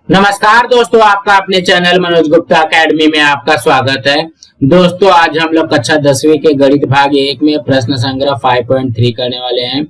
नमस्कार दोस्तों, आपका अपने चैनल मनोज गुप्ता एकेडमी में आपका स्वागत है। दोस्तों, आज हम लोग कक्षा 10वीं के गणित भाग 1 में प्रश्न संग्रह 5.3 करने वाले हैं।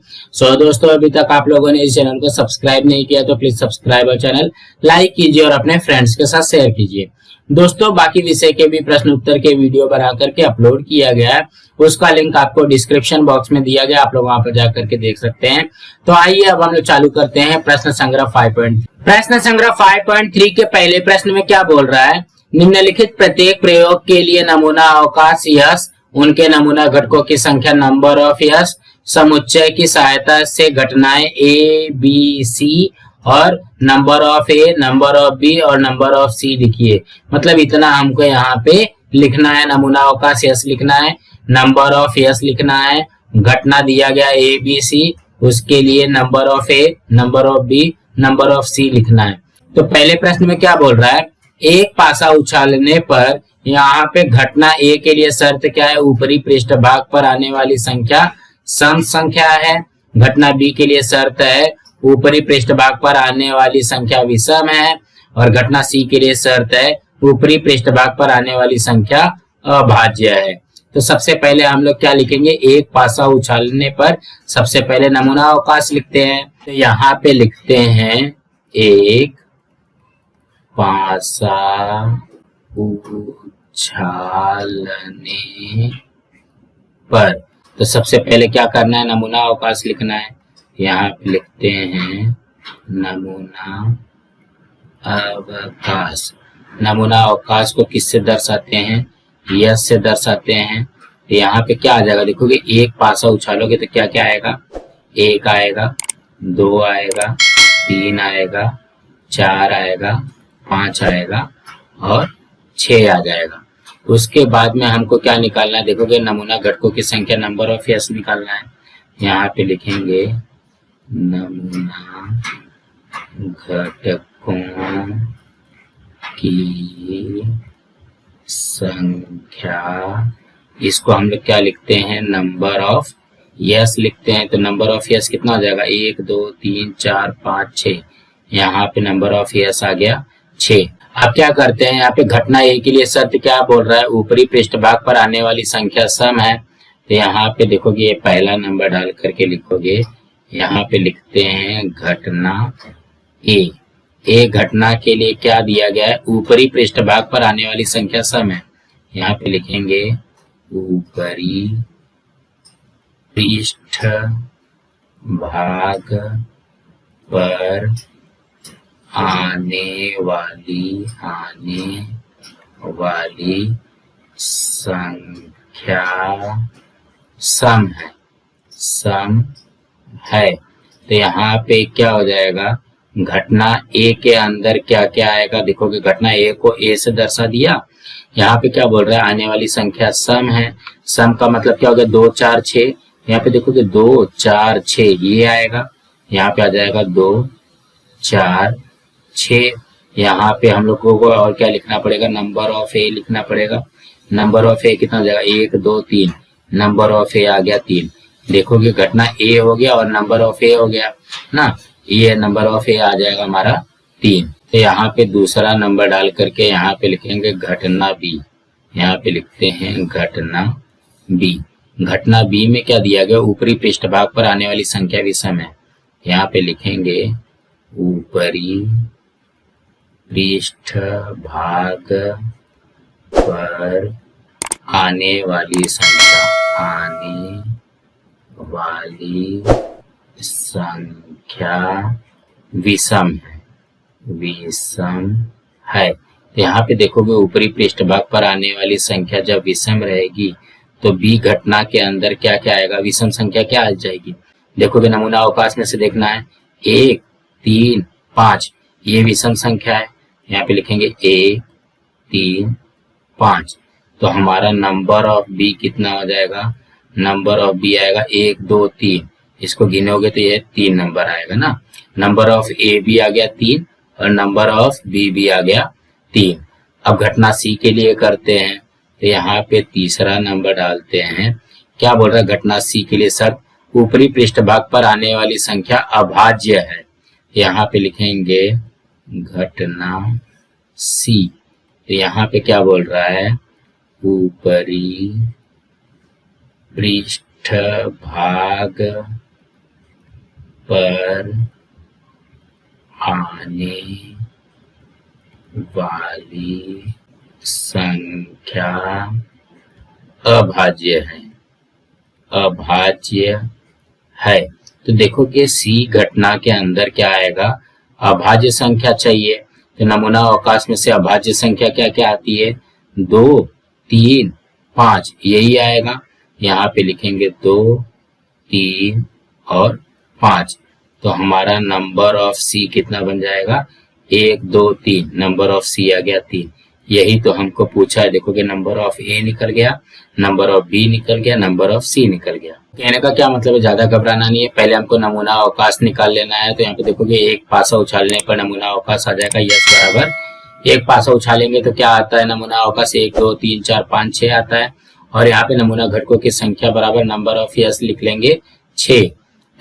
दोस्तों, अभी तक आप लोगों ने इस चैनल को सब्सक्राइब नहीं किया तो प्लीज सब्सक्राइब और चैनल लाइक कीजिए और अपने फ्रेंड्स के साथ शेयर कीजिए। दोस्तों, बाकी विषय के भी प्रश्न उत्तर के वीडियो बना करके अपलोड किया गया है, उसका लिंक आपको डिस्क्रिप्शन बॉक्स में दिया गया, आप लोग वहां पर जाकर के देख सकते हैं। तो आइए अब हम लोग चालू करते हैं प्रश्न संग्रह 5.3। प्रश्न संग्रह 5.3 के पहले प्रश्न में क्या बोल रहा है? निम्नलिखित प्रत्येक प्रयोग के लिए नमूना अवकाश यस, उनके नमूना घटकों की संख्या नंबर ऑफ यस, समुच्चय की सहायता से घटनाएं ए बी सी और number of A, number of B और नंबर ऑफ सी लिखिए। मतलब इतना हमको यहाँ पे लिखना है। नमूना अवकाश यस लिखना है, नंबर ऑफ यस लिखना है, घटना दिया गया ए बी सी, उसके लिए number of A, number of B, number of C लिखना है। तो पहले प्रश्न में क्या बोल रहा है? एक पासा उछालने पर यहाँ पे घटना ए के लिए शर्त क्या है? ऊपरी पृष्ठ भाग पर आने वाली संख्या सम संख्या है। घटना बी के लिए शर्त है ऊपरी पृष्ठ भाग पर आने वाली संख्या विषम है। और घटना सी के लिए शर्त है ऊपरी पृष्ठ भाग पर आने वाली संख्या अभाज्य है। तो सबसे पहले हम लोग क्या लिखेंगे? एक पासा उछालने पर सबसे पहले नमूना अवकाश लिखते हैं। तो यहाँ पे लिखते हैं एक पासा उछालने पर। तो सबसे पहले क्या करना है? नमूना अवकाश लिखना है। यहाँ पे लिखते हैं नमूना अवकाश। नमूना अवकाश को किससे दर्शाते हैं? यस से दर्शाते हैं। तो यहाँ पे क्या आ जाएगा? देखोगे, एक पासा उछालोगे तो क्या क्या आएगा? एक आएगा, दो आएगा, तीन आएगा, चार आएगा, पांच आएगा और 6 आ जाएगा। उसके बाद में हमको क्या निकालना है? देखोगे, नमूना घटकों की संख्या नंबर ऑफ यस निकालना है। यहाँ पे लिखेंगे नमूना घटकों की संख्या, इसको हम लोग क्या लिखते हैं? नंबर ऑफ यस लिखते हैं। तो नंबर ऑफ यस कितना हो जाएगा? 1 2 3 4 5 6। यहाँ पे नंबर ऑफ यस आ गया 6। अब क्या करते हैं? यहाँ पे घटना ए के लिए शर्त क्या बोल रहा है? ऊपरी पृष्ठ भाग पर आने वाली संख्या सम है। तो यहाँ पे देखोगे, ये पहला नंबर डाल करके लिखोगे। यहाँ पे लिखते हैं घटना ए। ए घटना के लिए क्या दिया गया है? ऊपरी पृष्ठ भाग पर आने वाली संख्या सम है। यहाँ पे लिखेंगे ऊपरी पृष्ठ भाग पर आने वाली संख्या सम है। तो यहाँ पे क्या हो जाएगा? घटना ए के अंदर क्या क्या आएगा? देखोगे, घटना ए को ए से दर्शा दिया। यहाँ पे क्या बोल रहा है? आने वाली संख्या सम है। सम का मतलब क्या हो गया? 2 4 6। यहाँ पे देखोगे 2 4 6 ये आएगा। यहाँ पे आ जाएगा 2 4 6। यहाँ पे हम लोग को और क्या लिखना पड़ेगा? नंबर ऑफ ए लिखना पड़ेगा। नंबर ऑफ ए कितना हो जाएगा? 1 2 3। नंबर ऑफ ए आ गया 3। देखोगे, घटना ए हो गया और नंबर ऑफ ए हो गया ना। ये नंबर ऑफ ए आ जाएगा हमारा 3। तो यहाँ पे दूसरा नंबर डाल करके यहाँ पे लिखेंगे घटना बी। यहाँ पे लिखते हैं घटना बी। घटना बी में क्या दिया गया? ऊपरी पृष्ठ भाग पर आने वाली संख्या विषम है। यहाँ पे लिखेंगे ऊपरी पृष्ठ भाग पर आने वाली संख्या विषम है। तो यहाँ पे देखोगे, ऊपरी पृष्ठ भाग पर आने वाली संख्या जब विषम रहेगी तो बी घटना के अंदर क्या क्या आएगा? विषम संख्या क्या आ जाएगी? देखोगे, नमूना अवकाश में से देखना है 1 3 5 ये विषम संख्या है। यहाँ पे लिखेंगे 1 3 5। तो हमारा नंबर ऑफ बी कितना हो जाएगा? नंबर ऑफ बी आएगा 1 2 3। इसको गिनोगे तो ये 3 नंबर आएगा ना। नंबर ऑफ ए भी आ गया 3 और नंबर ऑफ बी भी आ गया 3। अब घटना सी के लिए करते हैं। तो यहाँ पे तीसरा नंबर डालते हैं। क्या बोल रहा है? घटना सी के लिए शर्त ऊपरी पृष्ठ भाग पर आने वाली संख्या अभाज्य है। यहाँ पे लिखेंगे घटना सी। तो यहाँ पे क्या बोल रहा है, ऊपरी पृष्ठभाग पर आने वाली संख्या अभाज्य है, अभाज्य है। तो देखो कि सी घटना के अंदर क्या आएगा, अभाज्य संख्या चाहिए। तो नमूना अवकाश में से अभाज्य संख्या क्या क्या आती है, 2, 3, 5, यही आएगा। यहाँ पे लिखेंगे 2, 3 और 5। तो हमारा नंबर ऑफ सी कितना बन जाएगा, 1, 2, 3। नंबर ऑफ सी आ गया 3। यही तो हमको पूछा है। देखोगे नंबर ऑफ ए निकल गया, नंबर ऑफ बी निकल गया, नंबर ऑफ सी निकल गया। कहने का क्या मतलब है, ज्यादा घबराना नहीं है। पहले हमको नमूना अवकाश निकाल लेना है। तो यहाँ पे देखोगे एक पासा उछालने पर नमूना अवकाश आ जाएगा यस बराबर, एक पासा उछालेंगे तो क्या आता है, नमूना अवकाश 1, 2, 3, 4, 5, 6 आता है। और यहाँ पे नमूना घटकों की संख्या बराबर नंबर ऑफ यस लिख लेंगे 6।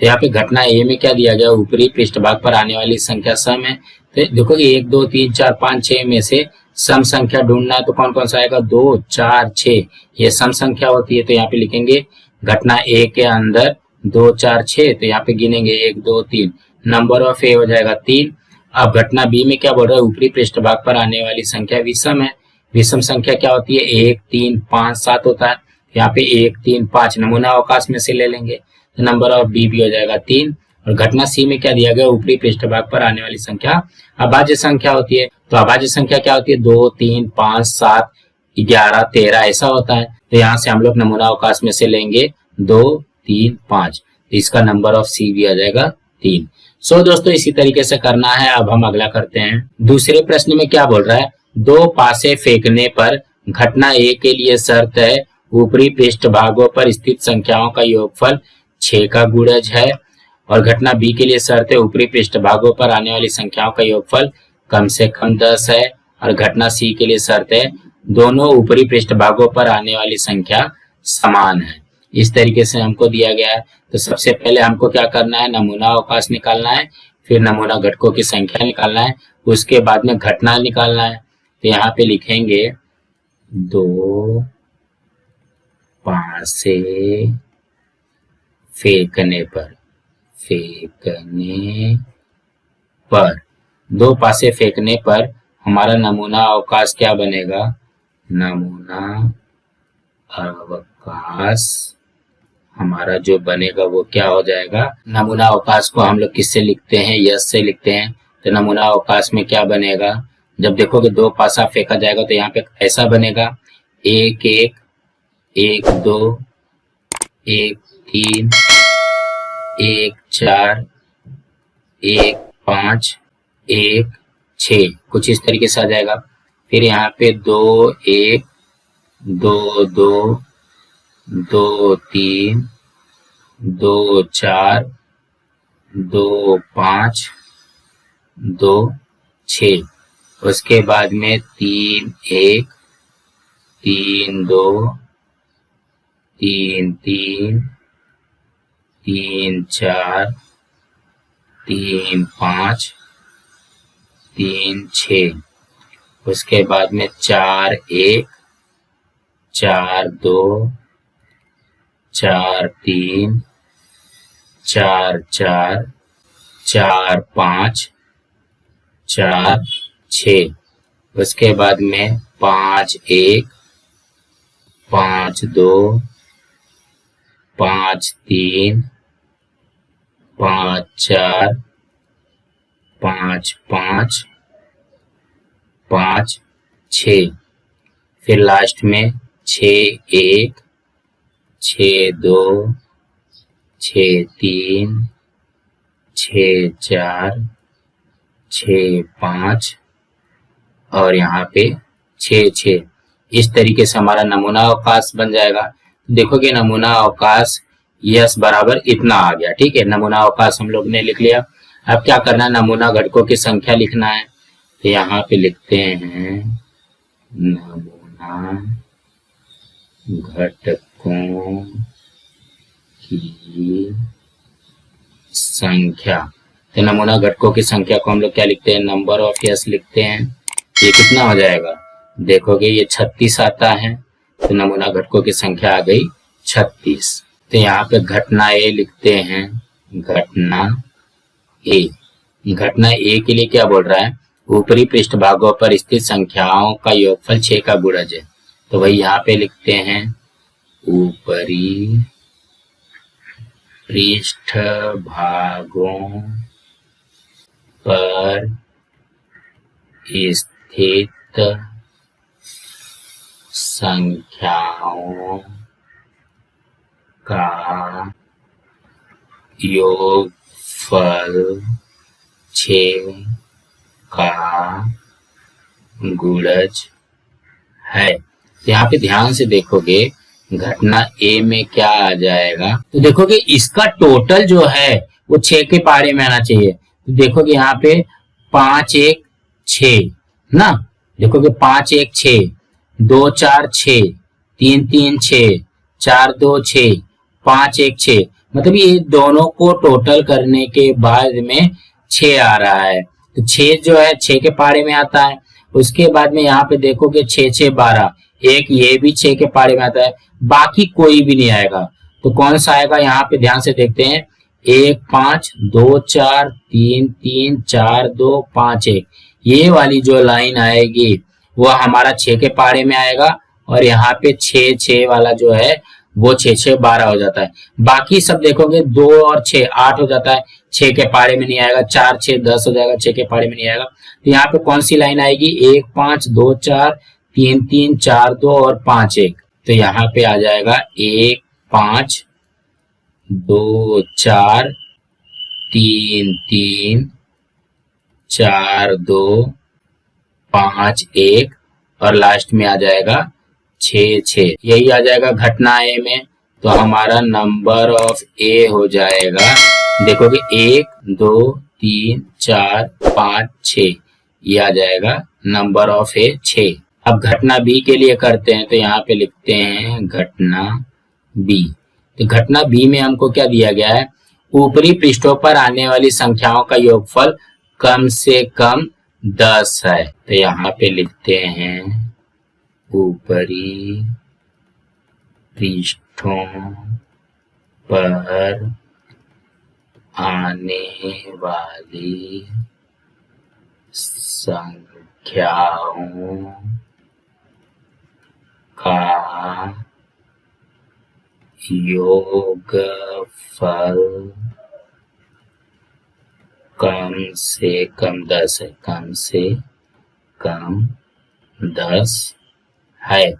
तो यहाँ पे घटना ए में क्या दिया गया, ऊपरी पृष्ठभाग पर आने वाली संख्या सम है। तो देखोगे 1, 2, 3, 4, 5, 6 में से सम संख्या ढूंढना है। तो कौन कौन सा आएगा, 2, 4, 6, ये सम संख्या होती है। तो यहाँ पे लिखेंगे घटना ए के अंदर 2, 4, 6। तो यहाँ पे गिनेंगे 1, 2, 3, नंबर ऑफ ए हो जाएगा 3। अब घटना बी में क्या बोल रहा है, ऊपरी पृष्ठभाग पर आने वाली संख्या विषम है। विषम संख्या क्या होती है, 1, 3, 5, 7 होता है। यहाँ पे 1, 3, 5 नमूना अवकाश में से ले लेंगे। तो नंबर ऑफ बी भी हो जाएगा 3। और घटना सी में क्या दिया गया, ऊपरी पृष्ठभाग पर आने वाली संख्या अभाज्य संख्या होती है। तो अभाज्य संख्या क्या होती है, 2, 3, 5, 7, 11, 13 ऐसा होता है। तो यहाँ से हम लोग नमूना अवकाश में से लेंगे 2, 3, 5। तो इसका नंबर ऑफ सी भी आ जाएगा 3। सो दोस्तों इसी तरीके से करना है। अब हम अगला करते हैं। दूसरे प्रश्न में क्या बोल रहा है, 2 पासे फेंकने पर घटना ए के लिए शर्त है ऊपरी पृष्ठभागों पर स्थित संख्याओं का योगफल 6 का गुणज है। और घटना बी के लिए शर्त है ऊपरी पृष्ठभागों पर आने वाली संख्याओं का योगफल कम से कम 10 है। और घटना सी के लिए शर्त है दोनों ऊपरी पृष्ठभागों पर आने वाली संख्या समान है। इस तरीके से हमको दिया गया है। तो सबसे पहले हमको क्या करना है, नमूना अवकाश निकालना है, फिर नमूना घटकों की संख्या निकालना है, उसके बाद में घटना निकालना है। तो यहाँ पे लिखेंगे 2 पासे फेंकने पर, फेंकने पर, 2 पासे फेंकने पर हमारा नमूना अवकाश क्या बनेगा, नमूना अवकाश हमारा जो बनेगा वो क्या हो जाएगा, नमूना अवकाश को हम लोग किससे लिखते हैं, यस से लिखते हैं। तो नमूना अवकाश में क्या बनेगा, जब देखोगे 2 पासा फेंका जाएगा तो यहाँ पे ऐसा बनेगा 1, 1, 1, 2, 1, 3, 1, 4, 1, 5, 1, 6, कुछ इस तरीके से आ जाएगा। फिर यहाँ पे 2, 1, 2, 2, 2, 3, 2, 4, 2, 5, 2, 6, उसके बाद में 3, 1, 3, 2, 3, 3, 3, 4, 3, 5, 3, 6, उसके बाद में 4, 1, 4, 2, 4, 3, 4, 4, 4, 5, 4, 6, उसके बाद में 5, 1, 5, 2, 5, 3, 5, 4, 5, 5, 5, 6, फिर लास्ट में 6, 1, 6, 2, 6, 3, 6, 4, 6, 5 और यहाँ पे 6, 6। इस तरीके से हमारा नमूना अवकाश बन जाएगा। देखोगे नमूना अवकाश यस बराबर इतना आ गया। ठीक है, नमूना अवकाश हम लोग ने लिख लिया। अब क्या करना है, नमूना घटकों की संख्या लिखना है। तो यहाँ पे लिखते हैं नमूना घटकों की संख्या। तो नमूना घटकों की संख्या को हम लोग क्या लिखते हैं, नंबर ऑफ यस लिखते हैं। ये कितना हो जाएगा, देखोगे ये 36 आता है, तो नमूना घटकों की संख्या आ गई 36। तो यहाँ पे घटना ए लिखते हैं, घटना ए। घटना ए के लिए क्या बोल रहा है, ऊपरी पृष्ठभागों पर स्थित संख्याओं का योगफल 6 का गुणज है। तो वही यहाँ पे लिखते हैं, ऊपरी पृष्ठभागों पर स्थित संख्याओं का योगफल 6 का गुणज है। यहाँ पे ध्यान से देखोगे घटना ए में क्या आ जाएगा, तो देखोगे इसका टोटल जो है वो 6 के पारे में आना चाहिए। तो देखोगे यहाँ पे 5 1 6 ना, देखोगे 5 1 6, 2 4 6, 3 3 6, 4 2 6, 5 1 6, मतलब ये दोनों को टोटल करने के बाद में 6 आ रहा है। तो 6 जो है 6 के पारे में आता है। उसके बाद में यहाँ पे देखोगे 6 6 12, एक ये भी 6 के पारे में आता है, बाकी कोई भी नहीं आएगा। तो कौन सा आएगा, यहाँ पे ध्यान से देखते हैं, 1 5 2 4 3 3 4 2 5 1, ये वाली जो लाइन आएगी वो हमारा 6 के पारे में आएगा। और यहाँ पे 6 6 वाला जो है वो 6 6 12 हो जाता है। बाकी सब देखोगे 2 और 6 8 हो जाता है, 6 के पारे में नहीं आएगा। 4 6 10 हो जाएगा, 6 के पारे में नहीं आएगा। तो यहाँ पे कौन सी लाइन आएगी, 1 5 2 4 3 3 4 2 और 5 1। तो यहाँ पे आ जाएगा 1 5 2 4 3 3 4 2 5 1 और लास्ट में आ जाएगा 6 6। यही आ जाएगा घटना ए में। तो हमारा नंबर ऑफ ए हो जाएगा, देखोगे 1 2 3 4 5 6, ये आ जाएगा नंबर ऑफ ए 6। अब घटना बी के लिए करते हैं, तो यहाँ पे लिखते हैं घटना बी। तो घटना बी में हमको क्या दिया गया है, ऊपरी पृष्ठों पर आने वाली संख्याओं का योगफल कम से कम 10 है। तो यहाँ पे लिखते हैं ऊपरी पृष्ठों पर आने वाली संख्याओं का योगफल कम से कम 10 है, कम से कम 10 है,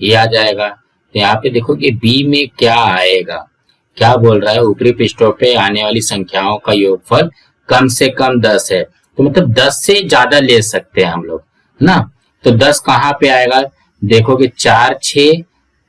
ये आ जाएगा। तो यहाँ पे देखो कि बी में क्या आएगा, क्या बोल रहा है, ऊपरी पृष्ठों पे आने वाली संख्याओं का योगफल कम से कम 10 है। तो मतलब 10 से ज्यादा ले सकते हैं हम लोग ना। तो 10 कहाँ पे आएगा, देखोगे 4 6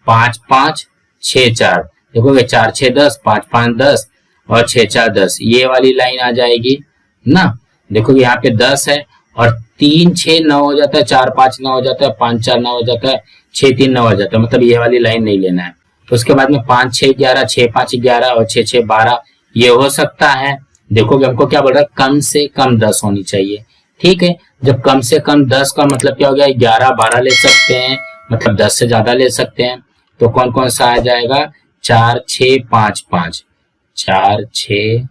5 5 6 4, देखोगे 4 6 10, 5 5 10 और 6 4 10, ये वाली लाइन आ जाएगी ना। देखोगे यहाँ पे 10 है और 3 6 9 हो जाता है, 4 5 9 हो जाता है, 5 4 9 हो जाता है, 6 3 9 हो जाता है, मतलब ये वाली लाइन नहीं लेना है। तो उसके बाद में 5 6 11, 6 5 11 और 6 6 12, ये हो सकता है। देखोगे हमको क्या बोल रहा है, कम से कम 10 होनी चाहिए। ठीक है, जब कम से कम 10 का मतलब क्या हो गया, 11 12 ले सकते हैं, मतलब 10 से ज्यादा ले सकते हैं। तो कौन कौन सा आ जाएगा, 4 6 5 5, 4 6,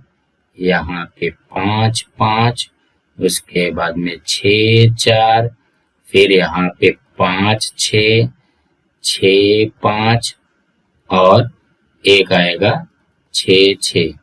यहाँ पे 5 5, उसके बाद में 6 4, फिर यहाँ पे 5 6 6 5 और एक आएगा 6 6,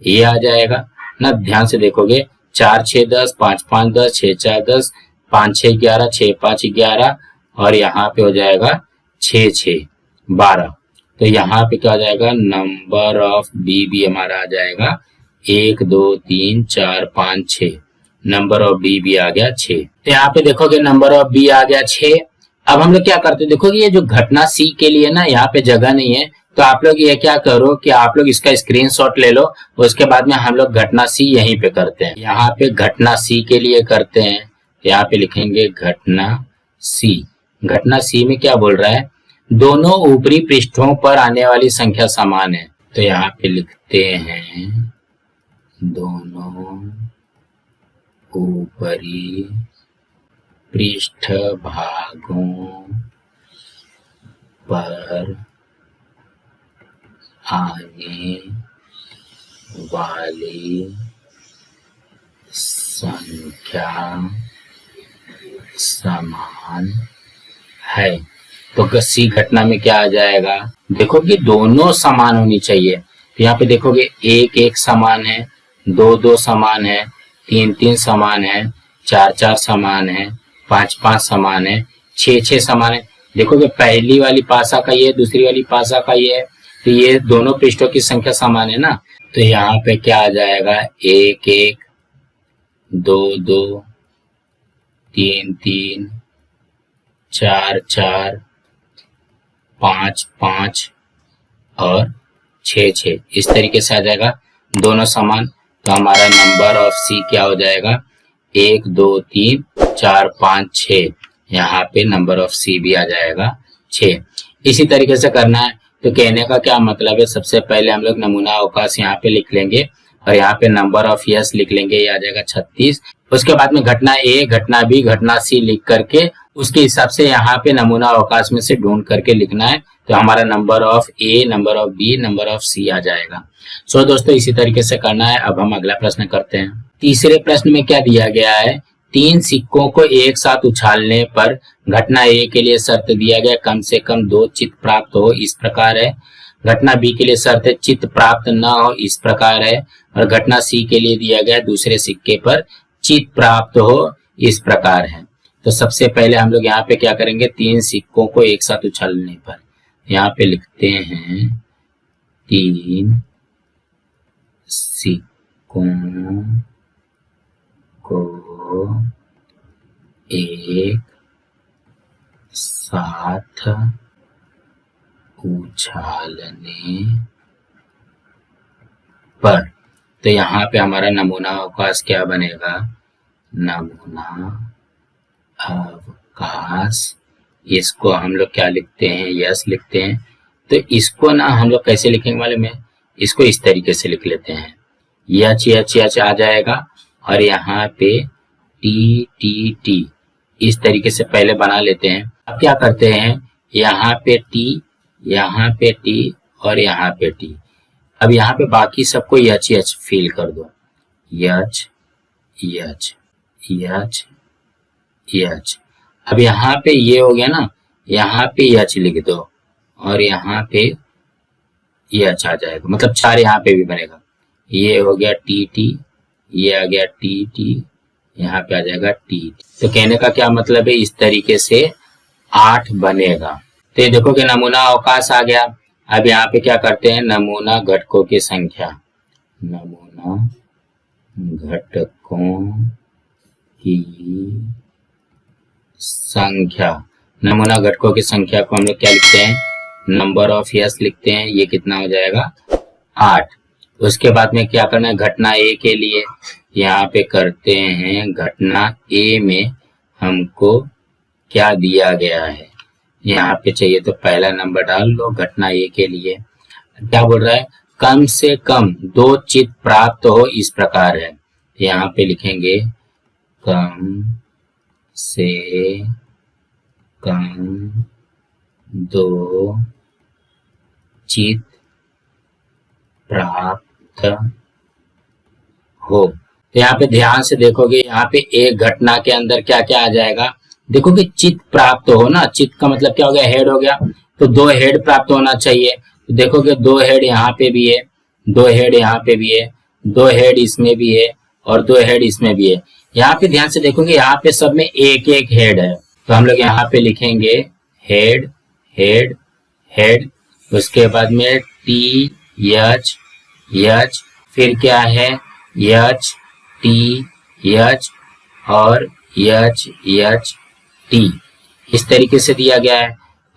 ये आ जाएगा ना। ध्यान से देखोगे 4 6 10, 5 5 10, 6 4 10, 5 6 11, 6 5 11 और यहाँ पे हो जाएगा 6 6 12। तो यहाँ पे क्या आ जाएगा, नंबर ऑफ बी भी हमारा आ जाएगा 1 2 3 4 5 6, नंबर ऑफ बी भी आ गया 6। तो यहाँ पे देखोगे नंबर ऑफ बी आ गया 6। अब हम लोग क्या करते हैं, देखोगे ये जो घटना सी के लिए ना यहाँ पे जगह नहीं है, तो आप लोग ये क्या करो कि आप लोग इसका स्क्रीनशॉट ले लो, उसके बाद में हम लोग घटना सी यहीं पे करते हैं। यहाँ पे घटना सी के लिए करते हैं, यहाँ पे लिखेंगे घटना सी। घटना सी में क्या बोल रहा है, दोनों ऊपरी पृष्ठों पर आने वाली संख्या समान है। तो यहाँ पे लिखते हैं दोनों ऊपरी पृष्ठ भागों पर आने वाली संख्या समान है। तो सी घटना में क्या आ जाएगा, देखो कि दोनों समान होनी चाहिए। तो यहाँ पे देखोगे 1 1 समान है, 2 2 समान है, 3 3 समान है, 4 4 समान है, 5 5 समान है, 6 6 समान है। देखोगे पहली वाली पासा का ये, दूसरी वाली पासा का ये है, तो ये दोनों पृष्ठों की संख्या समान है ना। तो यहाँ पे क्या आ जाएगा, 1 1 2 2 3 3 4 4 5 5 और 6 6, इस तरीके से आ जाएगा, दोनों समान। तो हमारा नंबर ऑफ सी क्या हो जाएगा, 1 2 3 4 5 6, यहाँ पे नंबर ऑफ सी भी आ जाएगा 6। इसी तरीके से करना है। तो कहने का क्या मतलब है, सबसे पहले हम लोग नमूना अवकाश यहाँ पे लिख लेंगे और यहाँ पे नंबर ऑफ यस लिख लेंगे, ये आ जाएगा 36। उसके बाद में घटना ए, घटना बी, घटना सी लिख करके उसके हिसाब से यहाँ पे नमूना अवकाश में से ढूंढ करके लिखना है। तो हमारा number of A, number of B, number of C आ जाएगा। सो दोस्तों इसी तरीके से करना है। अब हम अगला प्रश्न करते हैं। तीसरे प्रश्न में क्या दिया गया है, 3 सिक्कों को एक साथ उछालने पर घटना ए के लिए शर्त दिया गया कम से कम 2 चित्त प्राप्त हो, इस प्रकार है। घटना बी के लिए शर्त चित्त प्राप्त न हो, इस प्रकार है। और घटना सी के लिए दिया गया दूसरे सिक्के पर चित्त प्राप्त हो, इस प्रकार है। तो सबसे पहले हम लोग यहाँ पे क्या करेंगे, 3 सिक्कों को एक साथ उछालने पर यहाँ पे लिखते हैं 3 सिक्कों को एक साथ उछालने पर, तो यहाँ पे हमारा नमूना अवकाश क्या बनेगा, नमूना अवकाश, इसको हम लोग क्या लिखते हैं, यस लिखते हैं। तो इसको ना हम लोग कैसे लिखेंगे मालूम है, इसको इस तरीके से लिख लेते हैं, यच यच यच आ जाएगा और यहाँ पे टी टी टी, इस तरीके से पहले बना लेते हैं। अब क्या करते हैं, यहाँ पे टी, यहाँ पे टी और यहाँ पे टी। अब यहाँ पे बाकी सबको यच यच फील कर दो, यच यच यच यच। अब यहाँ पे ये हो गया ना, यहाँ पे यच लिख दो और यहाँ पे यच आ जाएगा, मतलब 4 यहाँ पे भी बनेगा। ये हो गया टी टी, ये आ गया टी टी, यहाँ पे आ जाएगा टी। तो कहने का क्या मतलब है, इस तरीके से 8 बनेगा। तो ये देखो कि नमूना अवकाश आ गया। अब यहाँ पे क्या करते हैं, नमूना घटकों की संख्या, नमूना घटकों की संख्या, नमूना घटकों की संख्या को हम लोग क्या लिखते हैं, नंबर ऑफ यस लिखते हैं। ये कितना हो जाएगा, 8। उसके बाद में क्या करना है, घटना ए के लिए यहाँ पे करते हैं, घटना ए में हमको क्या दिया गया है, यहाँ पे चाहिए तो पहला नंबर डाल लो। घटना ए के लिए क्या बोल रहा है, कम से कम 2 चित्त प्राप्त हो, इस प्रकार है। यहाँ पे लिखेंगे कम से कम 2 चित्त प्राप्त हो। तो यहाँ पे ध्यान से देखोगे, यहाँ पे एक घटना के अंदर क्या क्या आ जाएगा, देखोगे चित्त प्राप्त हो ना, चित्त का मतलब क्या हो गया, हेड हो गया। तो 2 हेड प्राप्त होना चाहिए। तो देखोगे 2 हेड यहाँ पे भी है, 2 हेड यहाँ पे भी है, 2 हेड इसमें भी है और 2 हेड इसमें भी है। यहाँ पे ध्यान से देखोगे, यहाँ पे सब में एक एक हेड है। तो हम लोग यहाँ पे लिखेंगे हेड हेड हेड, उसके बाद में टी यच यच, फिर क्या है यच टी यच और यच यच टी, इस तरीके से दिया गया है।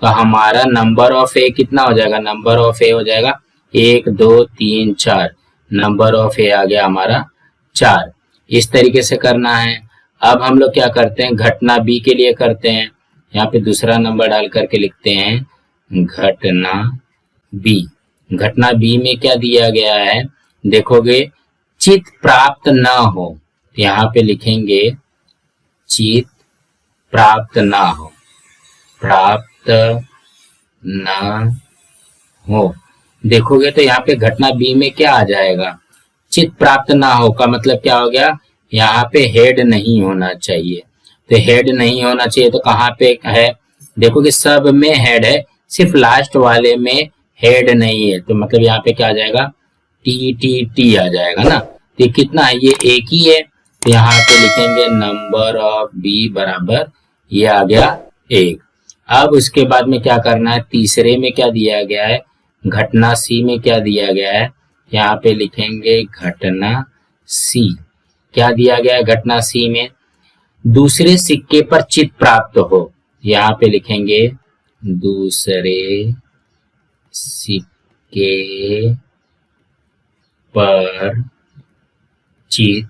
तो हमारा नंबर ऑफ ए कितना हो जाएगा, नंबर ऑफ ए हो जाएगा 1 2 3 4, नंबर ऑफ ए आ गया हमारा 4। इस तरीके से करना है। अब हम लोग क्या करते हैं, घटना बी के लिए करते हैं। यहाँ पे दूसरा नंबर डाल करके लिखते हैं घटना बी। घटना बी में क्या दिया गया है, देखोगे चित्त प्राप्त न हो, तो यहाँ पे लिखेंगे चित प्राप्त ना हो, प्राप्त न हो। देखोगे तो यहाँ पे घटना बी में क्या आ जाएगा, चित प्राप्त ना हो का मतलब क्या हो गया, यहाँ पे हेड नहीं होना चाहिए। तो हेड नहीं होना चाहिए तो कहाँ पे है, देखोगे सब में हेड है, सिर्फ लास्ट वाले में हेड नहीं है। तो मतलब यहाँ पे क्या आ जाएगा, टी टी टी आ जाएगा ना। तो कितना है, ये एक ही है। तो यहाँ पे लिखेंगे नंबर ऑफ बी बराबर, ये आ गया 1। अब उसके बाद में क्या करना है, तीसरे में क्या दिया गया है, घटना सी में क्या दिया गया है, यहाँ पे लिखेंगे घटना सी। क्या दिया गया है घटना सी में, दूसरे सिक्के पर चित प्राप्त हो। यहाँ पे लिखेंगे दूसरे सिक्के पर चित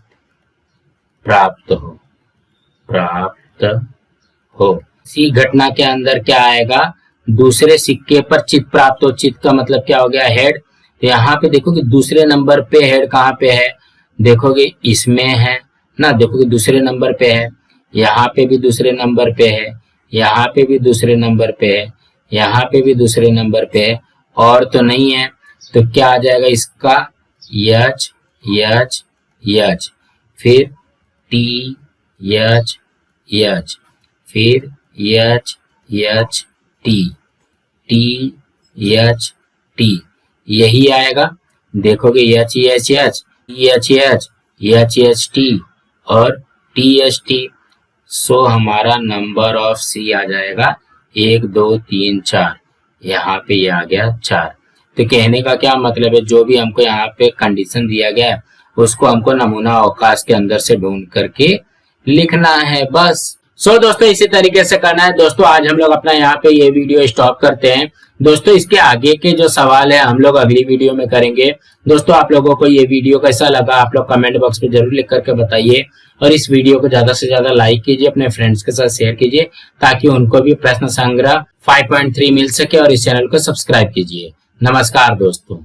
प्राप्त हो, प्राप्त हो। इसी घटना के अंदर क्या आएगा, दूसरे सिक्के पर चित प्राप्त हो। चित का मतलब क्या हो गया, हेड। तो यहाँ पे देखोगे दूसरे नंबर पे हेड कहाँ पे है, देखोगे इसमें है ना, देखोगे दूसरे नंबर पे है, यहाँ पे भी दूसरे नंबर पे है, यहाँ पे भी दूसरे नंबर पे है, यहाँ पे भी दूसरे नंबर पे है, और तो नहीं है। तो क्या आ जाएगा इसका, यच यच यच, फिर टी यच यच, फिर यच यच टी, टी एच टी, यही आएगा। देखोगे H H H H H H H T और टी एच टी। सो हमारा नंबर ऑफ सी आ जाएगा 1 2 3 4, यहाँ पे ये आ गया 4। तो कहने का क्या मतलब है, जो भी हमको यहाँ पे कंडीशन दिया गया है उसको हमको नमूना अवकाश के अंदर से ढूंढ करके लिखना है बस। सो दोस्तों इसी तरीके से करना है। दोस्तों आज हम लोग अपना यहाँ पे ये वीडियो स्टॉप करते हैं। दोस्तों इसके आगे के जो सवाल है हम लोग अगली वीडियो में करेंगे। दोस्तों आप लोगों को ये वीडियो कैसा लगा आप लोग कमेंट बॉक्स में जरूर लिख करके बताइए, और इस वीडियो को ज्यादा से ज्यादा लाइक कीजिए, अपने फ्रेंड्स के साथ शेयर कीजिए ताकि उनको भी प्रश्न संग्रह 5.3 मिल सके, और इस चैनल को सब्सक्राइब कीजिए। नमस्कार दोस्तों।